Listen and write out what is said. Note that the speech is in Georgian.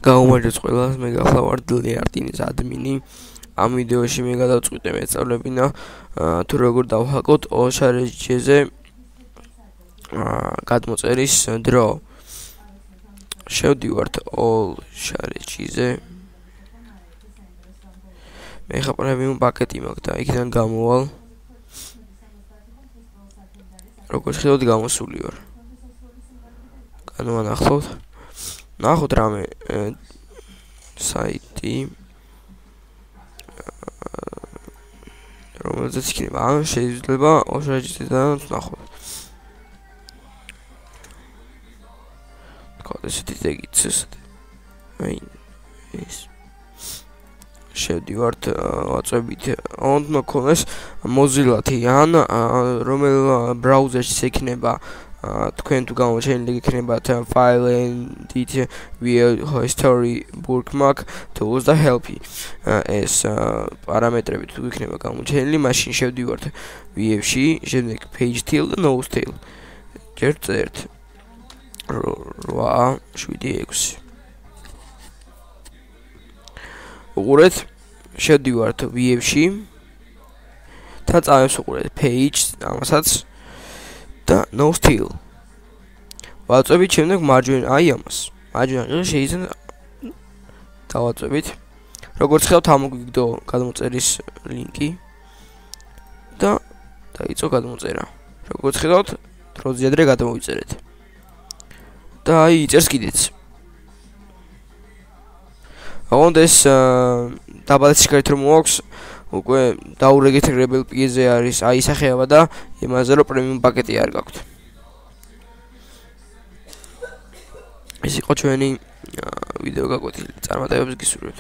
გაუმარჯოს ყველას, მე გახლავართ ლიარტინის ადმინი. ამ ვიდეოში მე გადავწყვიტე მესწავლებინა თუ როგორ დავჰაკოთ OSHRSG-ზე გადმოწერის დრო. შევდივართ OSHRSG-ზე. მე ხა პრემიუმ პაკეტი მაქვს და იქიდან გამოვალ. როგორც ხედავთ გამოსული ვარ. განვანახლოთ. ნახოთ რამე საიტი რომელზეც იქნება ან შეიძლება OSHRSG-დანაც ნახოთ. თქვა ესეთი ეგიც ესეთი. აი ეს შევდივართ ვაწვევით ond მქონეს Mozilla-ი ან რომელ ბრაუზერში იქნება თქვენ თუ გამოჩენილი იქნებათ file-ით history bookmark tools და help-ი ეს პარამეტრები თუ იქნება გამოჩენილი მაშინ შევდივართ VF-ში შემდეგ page tail და nose tail ჯერ წერთ 8-7-6 უყურეთ შევდივართ VF-ში და წავებს უყურეთ page ამასაც და nose tail. ვაწვევით შემდეგ მარჯვენა აი ამას. მარჯვენა შეიძლება დავაწვევით. როგორც ხედავთ ამოგვიგდო გადმოწერის ლინკი და დაიწყო გადმოწერა. როგორც ხედავთ დროზე ადრე გადმოვიწერეთ. და აი იწერს კიდეც. აღონდა ეს დაბალ სიგარეთ რომ მოაქვს უკვე დაურეგისტრირებელ პიეზე არის აი სახეობა და იმაზე რომ პრემიუმ პაკეტი არ გაქვთ. ეს იყო ჩვენი ვიდეო გაკვეთილი. წარმატებებს გისურვებთ.